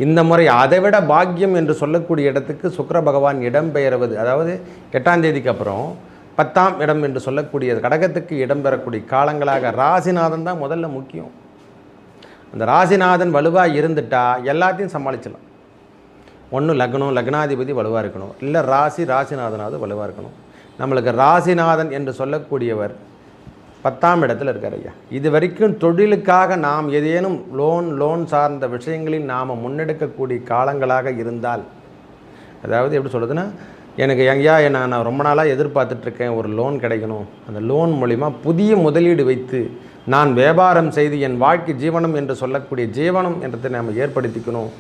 இந்த முறை அதைவிட பாக்கியம் என்று சொல்லக்கூடிய இடத்துக்கு சுக்கிர பகவான் இடம்பெயர்வது, அதாவது 8ஆம் தேதிக்கு அப்புறம் 10ஆம் இடம் என்று சொல்லக்கூடிய கடகத்துக்கு இடம்பெறக்கூடிய காலங்களாக ராசிநாதன் தான் முதல்ல முக்கியம். அந்த ராசிநாதன் வலுவாக இருந்துட்டா எல்லாத்தையும் சமாளிச்சிடலாம். ஒன்று லக்னாதிபதி வலுவாக இருக்கணும், இல்லை ராசிநாதனாவது வலுவாக இருக்கணும். நம்மளுக்கு ராசிநாதன் என்று சொல்லக்கூடியவர் 10ஆம் இடத்துல இருக்கார் ஐயா. இது வரைக்கும் தொழிலுக்காக நாம் ஏதேனும் லோன் சார்ந்த விஷயங்களில் நாம் முன்னெடுக்கக்கூடிய காலங்களாக இருந்தால், அதாவது எப்படி சொல்கிறதுன்னா, எனக்கு ஐயா நான் ரொம்ப நாளாக எதிர்பார்த்துட்ருக்கேன் ஒரு லோன் கிடைக்கணும், அந்த லோன் மூலிமா புதிய முதலீடு வைத்து நான் வியாபாரம் செய்து என் வாழ்க்கை ஜீவனம் என்று சொல்லக்கூடிய ஜீவனம் என்றதை நாம் ஏற்படுத்திக்கணும்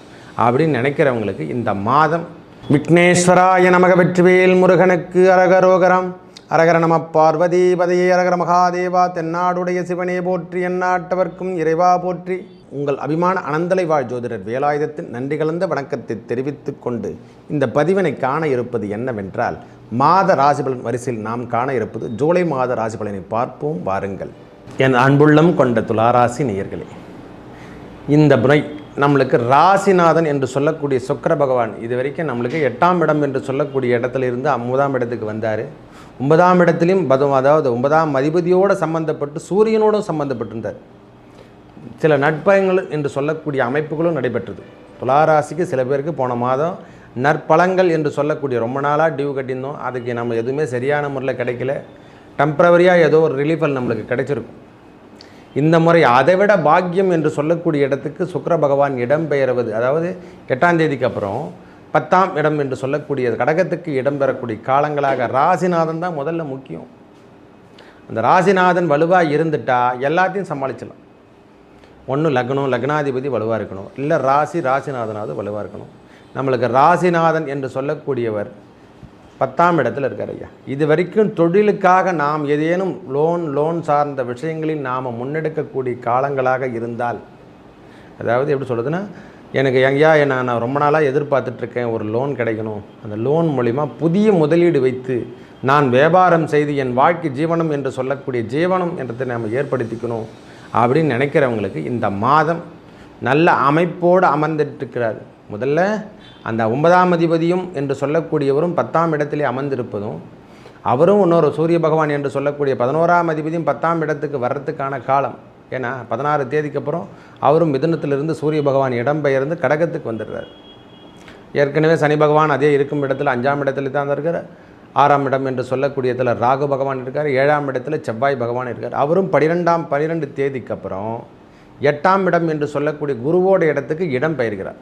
அப்படின்னு நினைக்கிறவங்களுக்கு இந்த மாதம் விக்னேஸ்வராய நமக வெற்றிவேல் முருகனுக்கு அரகரோகரம். அரகர நம பார்வதி பதையே அரகர மகாதேவா. தென்னாடுடைய சிவனே போற்றி, எந்நாட்டவர்க்கும் இறைவா போற்றி. உங்கள் அபிமான அனந்தலை வாழ் ஜோதிடர் வேலாயுதத்தின் நன்றி கலந்த வணக்கத்தை தெரிவித்து கொண்டு இந்த பதிவினை காண இருப்பது என்னவென்றால், மாத ராசிபலன் வரிசையில் நாம் காண இருப்பது ஜூலை மாத ராசிபலனை பார்ப்போம் வாருங்கள். என் அன்புள்ளம் கொண்ட துளாராசி நேயர்களே, இந்த முறை நம்மளுக்கு ராசிநாதன் என்று சொல்லக்கூடிய சுக்கிர பகவான் இது வரைக்கும் நம்மளுக்கு 8ஆம் இடம் என்று சொல்லக்கூடிய இடத்துல இருந்து 9ஆம் இடத்துக்கு வந்தார். 9ஆம் இடத்துலையும் அதாவது 9ஆம் அதிபதியோடு சம்பந்தப்பட்டு சூரியனோடும் சம்பந்தப்பட்டிருந்தார். சில நட்பயங்கள் என்று சொல்லக்கூடிய அமைப்புகளும் நடைபெற்றது. துளாராசிக்கு சில பேருக்கு போன மாதம் நற்பலங்கள் என்று சொல்லக்கூடிய ரொம்ப நாளாக டியூ கட்டியிருந்தோம், அதுக்கு நம்ம எதுவுமே சரியான முறையில் கிடைக்கல, டெம்பரவரியாக ஏதோ ஒரு ரிலீஃபல் நம்மளுக்கு கிடைச்சிருக்கும். இந்த முறை அதைவிட பாக்கியம் என்று சொல்லக்கூடிய இடத்துக்கு சுக்கிர பகவான் இடம்பெயர்வது, அதாவது 8ஆம் தேதிக்கு அப்புறம் 10ஆம் இடம் என்று சொல்லக்கூடிய கடகத்துக்கு இடம்பெறக்கூடிய காலங்களாக ராசிநாதன் தான் முதல்ல முக்கியம். அந்த ராசிநாதன் வலுவாக இருந்துட்டா எல்லாத்தையும் சமாளிச்சிடலாம். ஒன்று லக்னாதிபதி வலுவாக இருக்கணும், இல்லை ராசிநாதனாவது வலுவாக இருக்கணும். நம்மளுக்கு ராசிநாதன் என்று சொல்லக்கூடியவர் 10ஆம் இடத்துல இருக்கார் ஐயா. இது வரைக்கும் தொழிலுக்காக நாம் ஏதேனும் லோன் சார்ந்த விஷயங்களில் நாம் முன்னெடுக்கக்கூடிய காலங்களாக இருந்தால், அதாவது எப்படி சொல்கிறதுன்னா, எனக்கு ஐயா நான் ரொம்ப நாளாக எதிர்பார்த்துட்ருக்கேன் ஒரு லோன் கிடைக்கணும், அந்த லோன் மூலிமா புதிய முதலீடு வைத்து நான் வியாபாரம் செய்து என் வாழ்க்கை ஜீவனம் என்று சொல்லக்கூடிய ஜீவனம் என்றதை நாம் ஏற்படுத்திக்கணும் அப்படின்னு நினைக்கிறவங்களுக்கு இந்த மாதம் நல்ல அமைப்போடு அமர்ந்துட்டுருக்கிறார். முதல்ல அந்த 9ஆம் அதிபதியும் என்று சொல்லக்கூடியவரும் 10ஆம் இடத்திலே அமர்ந்திருப்பதும், அவரும் இன்னொரு சூரிய பகவான் என்று சொல்லக்கூடிய 11ஆம் அதிபதியும் 10ஆம் இடத்துக்கு வர்றதுக்கான காலம். ஏன்னா 16 தேதிக்கு அப்புறம் அவரும் மிதுனத்திலிருந்து சூரிய பகவான் இடம்பெயர்ந்து கடகத்துக்கு வந்துடுறார். ஏற்கனவே சனி பகவான் அதே இருக்கும் இடத்துல 5ஆம் இடத்துல தான் இருக்கார். 6ஆம் இடம் என்று சொல்லக்கூடியதில் ராகு பகவான் இருக்கார். 7ஆம் இடத்துல செவ்வாய் பகவான் இருக்கார். அவரும் 12 தேதிக்கு அப்புறம் 8ஆம் இடம் என்று சொல்லக்கூடிய குருவோட இடத்துக்கு இடம் பெயர்கிறார்.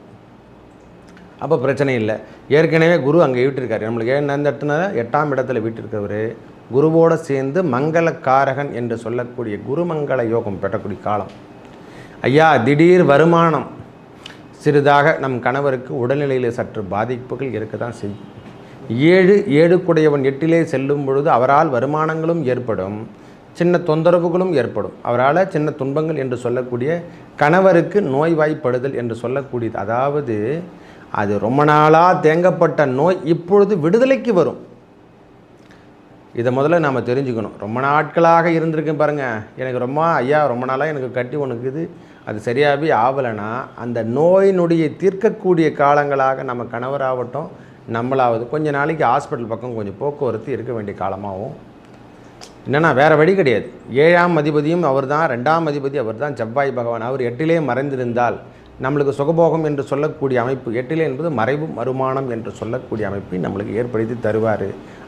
அப்போ பிரச்சனை இல்லை. ஏற்கனவே குரு அங்கே வீட்டிருக்கார். நம்மளுக்கு எந்த இடத்துல 8ஆம் இடத்துல வீட்டிருக்கிறவர் குருவோடு சேர்ந்து மங்களக்காரகன் என்று சொல்லக்கூடிய குருமங்கள யோகம் பெறக்கூடிய காலம். ஐயா, திடீர் வருமானம் சிறிதாக நம் கணவருக்கு உடல்நிலையில் சற்று பாதிப்புகள் இருக்க தான் செய்யும். 7 கூடையவன் 8லே செல்லும் பொழுது அவரால் வருமானங்களும் ஏற்படும், சின்ன தொந்தரவுகளும் ஏற்படும். அவரால் சின்ன துன்பங்கள் என்று சொல்லக்கூடிய கணவருக்கு நோய்வாய்ப்படுதல் என்று சொல்லக்கூடியது, அதாவது அது ரொம்ப நாளாக தேங்கப்பட்ட நோய் இப்பொழுது விடுதலைக்கு வரும். இதை முதல்ல நாம் தெரிஞ்சுக்கணும். ரொம்ப நாட்களாக இருந்திருக்கேன் பாருங்கள், எனக்கு ரொம்ப நாளாக எனக்கு கட்டி ஒன்றுக்குது, அது சரியாகவே ஆகலைன்னா அந்த நோயினுடைய தீர்க்கக்கூடிய காலங்களாக நம்ம கணவராகட்டும் நம்மளாவது கொஞ்சம் நாளைக்கு ஹாஸ்பிட்டல் பக்கம் கொஞ்சம் போக்குவரத்து இருக்க வேண்டிய காலமாகவும். என்னென்னா வேறு வழி கிடையாது. 7ஆம் அதிபதியும் அவர் தான், 2ஆம் அதிபதி அவர் தான் செவ்வாய் பகவான். அவர் 8லே மறைந்திருந்தால் நம்மளுக்கு சுகபோகம் என்று சொல்லக்கூடிய அமைப்பு, 8லே என்பது மறைவு வருமானம் என்று சொல்லக்கூடிய அமைப்பை நம்மளுக்கு ஏற்படுத்தி தருவார்.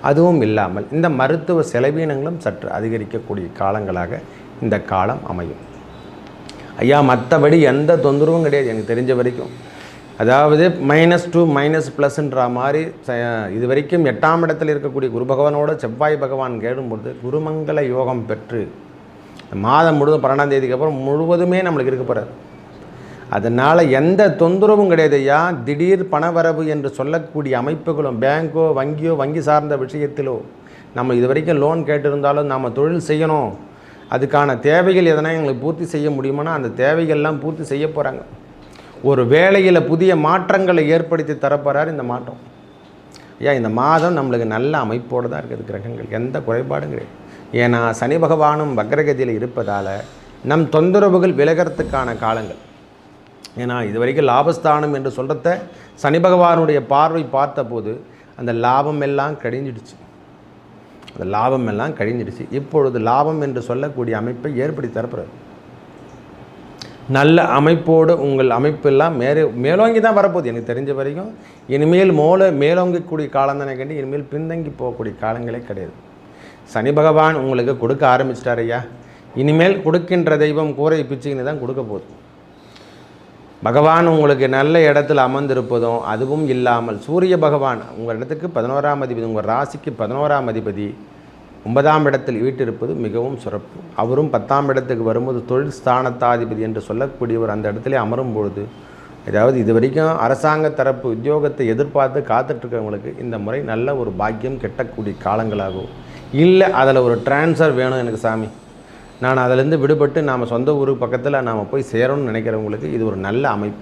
அதுவும் இல்லாமல் இந்த மருத்துவ செலவீனங்களும் சற்று அதிகரிக்கக்கூடிய காலங்களாக இந்த காலம் அமையும். ஐயா, மற்றபடி எந்த தொந்தரவும் கிடையாது எனக்கு தெரிஞ்ச வரைக்கும். அதாவது -2 -+ன்ற மாதிரி இது வரைக்கும் 8ஆம் இடத்தில் இருக்கக்கூடிய குரு பகவானோட செவ்வாய் பகவான் கேடும்பொழுது குருமங்கள யோகம் பெற்று மாதம் முழுவதும் 12ஆம் தேதிக்கு அப்புறம் முழுவதுமே நம்மளுக்கு இருக்க போகிறார். அதனால் எந்த தொந்தரவும் கிடையாது ஐயா. திடீர் பணவரவு என்று சொல்லக்கூடிய அமைப்புகளும் பேங்கோ வங்கியோ வங்கி சார்ந்த விஷயத்திலோ நம்ம இது வரைக்கும் லோன் கேட்டிருந்தாலும் நாம் தொழில் செய்யணும், அதுக்கான தேவைகள் எதனா எங்களுக்கு பூர்த்தி செய்ய முடியுமானா அந்த தேவைகள்லாம் பூர்த்தி செய்ய போகிறாங்க. ஒரு வேலையில் புதிய மாற்றங்களை ஏற்படுத்தி தரப்போகிறார் இந்த மாற்றம். ஐயா, இந்த மாதம் நம்மளுக்கு நல்ல அமைப்போடு தான் இருக்குது கிரகங்கள், எந்த குறைபாடும் கிடையாது. ஏன்னா சனி பகவானும் வக்ரகதியில் இருப்பதால் நம் தொந்தரவுகள் விலகிறதுக்கான காலங்கள். ஏன்னா இது வரைக்கும் லாபஸ்தானம் என்று சொல்கிறத சனி பகவானுடைய பார்வை பார்த்தபோது அந்த லாபம் எல்லாம் கழிஞ்சிடுச்சு. அந்த லாபம் எல்லாம் கழிஞ்சிடுச்சு. இப்பொழுது லாபம் என்று சொல்லக்கூடிய அமைப்பை ஏற்படுத்தி தரப்படுறது. நல்ல அமைப்போடு உங்கள் அமைப்பெல்லாம் மேலோங்கி தான் வரப்போகுது. எனக்கு தெரிஞ்ச வரைக்கும் இனிமேல் மேலோங்கக்கூடிய காலம் தானே கண்டி, இனிமேல் பின்தங்கி போகக்கூடிய காலங்களே கிடையாது. சனி பகவான் உங்களுக்கு கொடுக்க ஆரம்பிச்சிட்டார் ஐயா. இனிமேல் கொடுக்கின்ற தெய்வம் கூரை பிச்சுக்கின்னு தான் கொடுக்க போகுது. பகவான் உங்களுக்கு நல்ல இடத்துல அமர்ந்திருப்பதும் அதுவும் இல்லாமல் சூரிய பகவான் உங்கள் இடத்துக்கு 11ஆம் அதிபதி, உங்கள் ராசிக்கு 11ஆம் அதிபதி 9ஆம் இடத்தில் வீட்டிருப்பது மிகவும் சிறப்பு. அவரும் 10ஆம் இடத்துக்கு வரும்போது தொழில் ஸ்தானத்தாதிபதி என்று சொல்லக்கூடியவர் அந்த இடத்துல அமரும் பொழுது, அதாவது இது வரைக்கும் அரசாங்க தரப்பு உத்தியோகத்தை எதிர்பார்த்து காத்துட்ருக்கவங்களுக்கு இந்த முறை நல்ல ஒரு பாக்கியம் கெட்டக்கூடிய காலங்களாகும். இல்லை அதில் ஒரு டிரான்ஸ்ஃபர் வேணும் எனக்கு சாமி, நான் அதிலேருந்து விடுபட்டு நாம் சொந்த ஊருக்கு பக்கத்தில் நாம் போய் சேரணும்னு நினைக்கிறவங்களுக்கு இது ஒரு நல்ல அமைப்பு.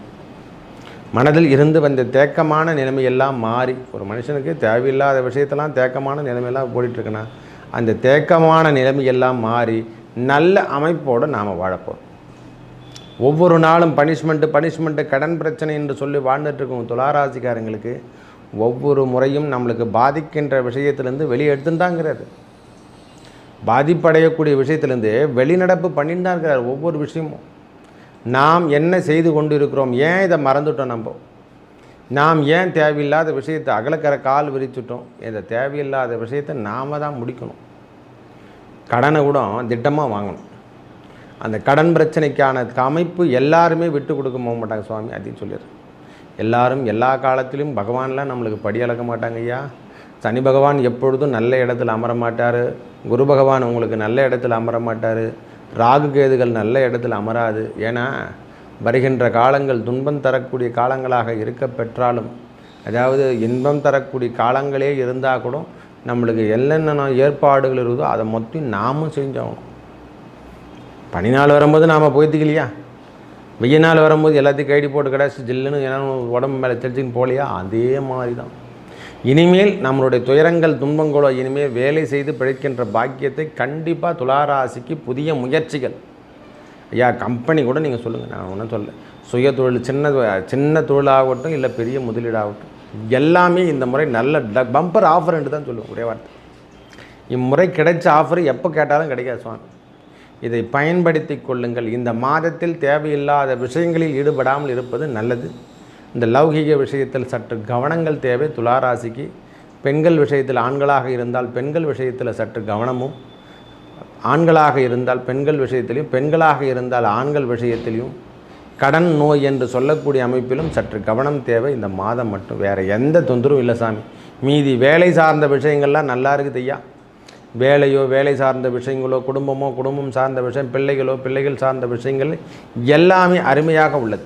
மனதில் இருந்து வந்த தேக்கமான நிலைமையெல்லாம் மாறி, ஒரு மனுஷனுக்கு தேவையில்லாத விஷயத்தெல்லாம் தேக்கமான நிலைமையெல்லாம் போயிட்டுருக்குன்னா அந்த தேக்கமான நிலைமையெல்லாம் மாறி நல்ல அமைப்போடு நாம் வாழப்போம். ஒவ்வொரு நாளும் பனிஷ்மெண்ட்டு கடன் பிரச்சனை என்று சொல்லி வாழ்ந்துட்டுருக்கோம் துளாராசிக்காரங்களுக்கு ஒவ்வொரு முறையும் நம்மளுக்கு பாதிக்கின்ற விஷயத்திலேருந்து வெளியே எடுத்துட்டாங்கிறாரு. பாதிப்படையக்கூடிய விஷயத்திலேருந்து வெளிநடப்பு பண்ணிட்டு தான் இருக்கிறார். ஒவ்வொரு விஷயமும் நாம் என்ன செய்து கொண்டு இருக்கிறோம், ஏன் இதை மறந்துட்டோம், நாம் ஏன் தேவையில்லாத விஷயத்தை அகலக்கர கால் விரிச்சுட்டோம், இந்த தேவையில்லாத விஷயத்தை நாம் தான் முடிக்கணும். கடனை கூட திட்டமாக வாங்கணும். அந்த கடன் பிரச்சனைக்கான அமைப்பு எல்லாருமே விட்டு கொடுக்க போக மாட்டாங்க சுவாமி, அப்படின்னு சொல்லிடுறேன். எல்லாரும் எல்லா காலத்திலும் பகவான்லாம் நம்மளுக்கு படி அளக்க மாட்டாங்க ஐயா. சனி பகவான் எப்பொழுதும் நல்ல இடத்துல அமர மாட்டார். குரு பகவான் உங்களுக்கு நல்ல இடத்துல அமர மாட்டார். ராகு கேதுகள் நல்ல இடத்துல அமராது. ஏன்னா வருகின்ற காலங்கள் துன்பம் தரக்கூடிய காலங்களாக இருக்க பெற்றாலும், அதாவது இன்பம் தரக்கூடிய காலங்களே இருந்தால் கூட நம்மளுக்கு என்னென்ன ஏற்பாடுகள் இருக்குதோ அதை மொத்தம் நாமும் செஞ்சாகணும். பனி நாள் வரும்போது நாம் போய்த்துக்கலையா, வெய்ய நாள் வரும்போது எல்லாத்தையும் கைடி போட்டு கிடச்சி ஜில்லுன்னு ஏன்னா உடம்பு மேலே தெளிச்சின்னு போகலையா, அதே மாதிரி தான் இனிமேல் நம்மளுடைய துயரங்கள் துன்பங்களோ இனிமேல் வேலை செய்து பிழைக்கின்ற பாக்கியத்தை கண்டிப்பாக துளாராசிக்கு புதிய முயற்சிகள் ஐயா. கம்பெனி கூட நீங்கள் சொல்லுங்கள், நான் ஒன்றும் சொல்ல, சுய தொழில் சின்ன தொழிலாகட்டும் இல்லை பெரிய முதலீடாகட்டும் எல்லாமே இந்த முறை நல்ல பம்பர் ஆஃபர் என்று தான் சொல்லுவோம். ஒரே வார்த்தை, இம்முறை கிடைச்ச ஆஃபர் எப்போ கேட்டாலும் கிடைக்காது சுவாமி. இதை பயன்படுத்தி கொள்ளுங்கள். இந்த மாதத்தில் தேவையில்லாத விஷயங்களில் ஈடுபடாமல் இருப்பது நல்லது. இந்த லௌகிக விஷயத்தில் சற்று கவனங்கள் தேவை துளாராசிக்கு. பெண்கள் விஷயத்தில் ஆண்களாக இருந்தால் பெண்கள் விஷயத்தில் சற்று கவனமும், ஆண்களாக இருந்தால் பெண்கள் விஷயத்திலையும், பெண்களாக இருந்தால் ஆண்கள் விஷயத்திலையும், கடன் நோய் என்று சொல்லக்கூடிய அமைப்பிலும் சற்று கவனம் தேவை இந்த மாதம் மட்டும். வேறு எந்த தொந்தரவும் இல்லை சாமி. மீதி வேலை சார்ந்த விஷயங்கள்லாம் நல்லா இருக்குது ஐயா. வேலையோ வேலை சார்ந்த விஷயங்களோ, குடும்பம் சார்ந்த விஷயம், பிள்ளைகள் சார்ந்த விஷயங்கள் எல்லாமே அருமையாக உள்ளது.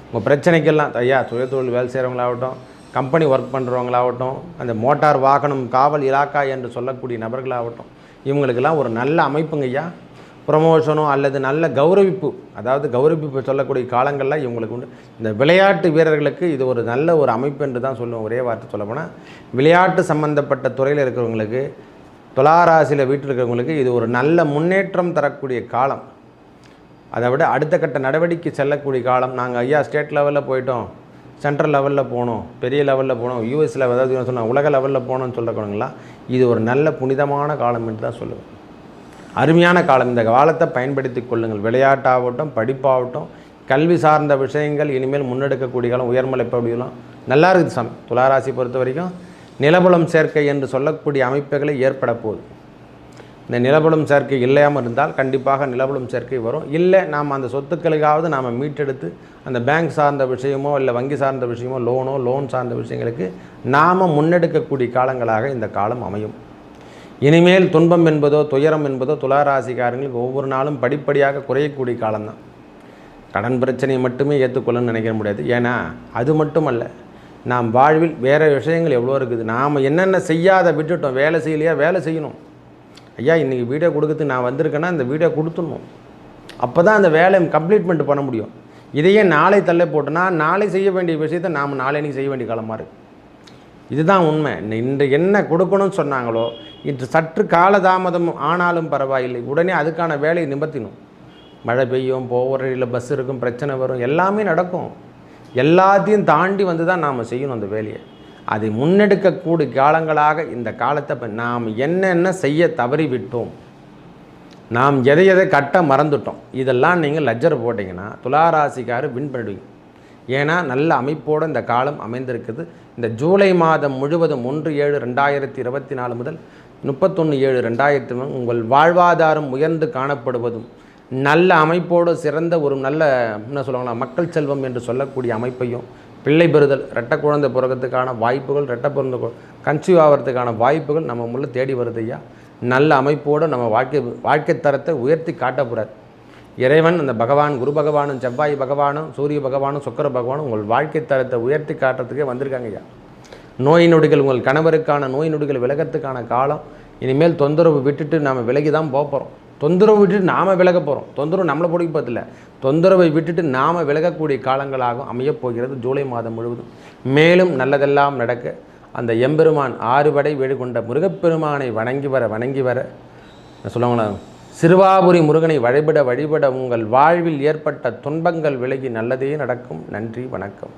உங்கள் பிரச்சனைக்கெல்லாம் ஐயா சுயதொழில் வேலை செய்கிறவங்களாகட்டும், கம்பெனி ஒர்க் பண்ணுறவங்களாகட்டும், அந்த மோட்டார் வாகனம் காவல் இலாக்கா என்று சொல்லக்கூடிய நபர்களாகட்டும், இவங்களுக்கெல்லாம் ஒரு நல்ல அமைப்புங்க ஐயா. ப்ரமோஷனோ அல்லது நல்ல கௌரவிப்பு, அதாவது கௌரவிப்பு சொல்லக்கூடிய காலங்களில் இவங்களுக்கு உண்டு. இந்த விளையாட்டு வீரர்களுக்கு இது ஒரு நல்ல ஒரு அமைப்பு என்று தான் சொல்லுவோம். ஒரே வார்த்தை சொல்லப்போனால் விளையாட்டு சம்பந்தப்பட்ட துறையில் இருக்கிறவங்களுக்கு, துளாராசியில் வீட்டில் இருக்கிறவங்களுக்கு இது ஒரு நல்ல முன்னேற்றம் தரக்கூடிய காலம். அதை விட அடுத்த கட்ட நடவடிக்கை செல்லக்கூடிய காலம். நாங்கள் ஐயா ஸ்டேட் லெவலில் போயிட்டோம், சென்ட்ரல் லெவலில் போகணும், பெரிய லெவலில் போகணும், யூஎஸில் அதாவது சொன்னால் உலக லெவலில் போகணும்னு சொல்லக்கூடாங்களா, இது ஒரு நல்ல புனிதமான காலம் என்று தான் சொல்லுவேன். அருமையான காலம். இந்த காலத்தை பயன்படுத்தி கொள்ளுங்கள். விளையாட்டாகட்டும், படிப்பாகட்டும், கல்வி சார்ந்த விஷயங்கள் இனிமேல் முன்னெடுக்கக்கூடிய காலம். உயர்மலை பகுதியெல்லாம் நல்லா இருக்குது சாமி. துளாராசி பொறுத்த வரைக்கும் நிலபுலம் சேர்க்கை என்று சொல்லக்கூடிய அமைப்புகளை ஏற்பட போகுது. இந்த நிலபுலம் சேர்க்கை இல்லாமல் இருந்தால் கண்டிப்பாக நிலபுலம் சேர்க்கை வரும். இல்லை நாம் அந்த சொத்துக்களுக்காவது நாம் மீட்டெடுத்து அந்த பேங்க் சார்ந்த விஷயமோ இல்லை வங்கி சார்ந்த விஷயமோ லோன் சார்ந்த விஷயங்களுக்கு நாம் முன்னெடுக்கக்கூடிய காலங்களாக இந்த காலம் அமையும். இனிமேல் துன்பம் என்பதோ துயரம் என்பதோ துளாராசிக்காரங்களுக்கு ஒவ்வொரு நாளும் படிப்படியாக குறையக்கூடிய காலம்தான். கடன் பிரச்சனையை மட்டுமே ஏற்றுக்கொள்ளணும்னு நினைக்க முடியாது. ஏன்னா அது மட்டுமல்ல, நாம் வாழ்வில் வேறு விஷயங்கள் எவ்வளோ இருக்குது. நாம் என்னென்ன செய்யாத விட்டுட்டோம். வேலை செய்யலையா, வேலை செய்யணும் ஐயா. இன்றைக்கி வீடியோ கொடுக்குறதுக்கு நான் வந்திருக்கேன்னா இந்த வீடியோ கொடுத்துடணும். அப்போ தான் அந்த வேலையை கம்ப்ளீட்மெண்ட் பண்ண முடியும். இதையே நாளை தள்ளி போட்டோன்னா நாளை செய்ய வேண்டிய விஷயத்தை நாம் நாளைக்கு செய்ய வேண்டிய காலமாக இருக்குது. இதுதான் உண்மை. இன்று என்ன கொடுக்கணும்னு சொன்னாங்களோ இன்று சற்று காலதாமதம் ஆனாலும் பரவாயில்லை, உடனே அதுக்கான வேலையை நிபர்த்தினும். மழை பெய்யும், போகிற வழியில் பஸ் இருக்கும், பிரச்சனை வரும், எல்லாமே நடக்கும். எல்லாத்தையும் தாண்டி வந்து தான் நாம் செய்யணும் அந்த வேலையை. அதை முன்னெடுக்கக்கூடிய காலங்களாக இந்த காலத்தை இப்போ நாம் என்னென்ன செய்ய தவறிவிட்டோம், நாம் எதை எதை கட்ட மறந்துட்டோம், இதெல்லாம் நீங்கள் லெட்ஜர் போட்டிங்கன்னா துளாராசிக்காரர் வின் பண்ணிடுவீங்க. ஏன்னா நல்ல அமைப்போடு இந்த காலம் அமைந்திருக்குது. இந்த ஜூலை மாதம் முழுவதும் 1/7/2024 முதல் 31/7/2023 உங்கள் வாழ்வாதாரம் உயர்ந்து காணப்படுவதும், நல்ல அமைப்போடு சிறந்த ஒரு நல்ல என்ன சொல்லுவாங்களா மக்கள் செல்வம் என்று சொல்லக்கூடிய அமைப்பையும், பிள்ளை பெறுதல், ரெட்டை குழந்தை பிறக்கிறதுக்கான வாய்ப்புகள், ரெட்டை பிறந்த கன்சீவ் ஆகிறதுக்கான வாய்ப்புகள் நம்ம முள்ள தேடி வருது ஐயா. நல்ல அமைப்போடு நம்ம வாழ்க்கை தரத்தை உயர்த்தி காட்ட போகிறார் இறைவன். அந்த பகவான், குரு பகவானும், செவ்வாய் பகவானும், சூரிய பகவானும், சுக்கிர பகவானும் உங்கள் வாழ்க்கை தரத்தை உயர்த்தி காட்டுறதுக்கே வந்திருக்காங்க ஐயா. நோய் நொடிகள், உங்கள் கணவருக்கான நோய் நொடிகள் விலகிறதுக்கான காலம். இனிமேல் தொந்தரவு விட்டுட்டு நாம் விலகி தான் போகிறோம். தொந்தரவு விட்டுட்டு நாம் விலக போகிறோம். தொந்தரவு நம்மளை பிடிக்க போதில்லை, தொந்தரவை விட்டுட்டு நாம் விலகக்கூடிய காலங்களாகவும் அமையப்போகிறது ஜூலை மாதம் முழுவதும். மேலும் நல்லதெல்லாம் நடக்க அந்த எம்பெருமான் 6 படை வீடு கொண்ட முருகப்பெருமானை வணங்கி வர சொல்லுவாங்களா, சிறுவாபுரி முருகனை வழிபட உங்கள் வாழ்வில் ஏற்பட்ட துன்பங்கள் விலகி நல்லதே நடக்கும். நன்றி, வணக்கம்.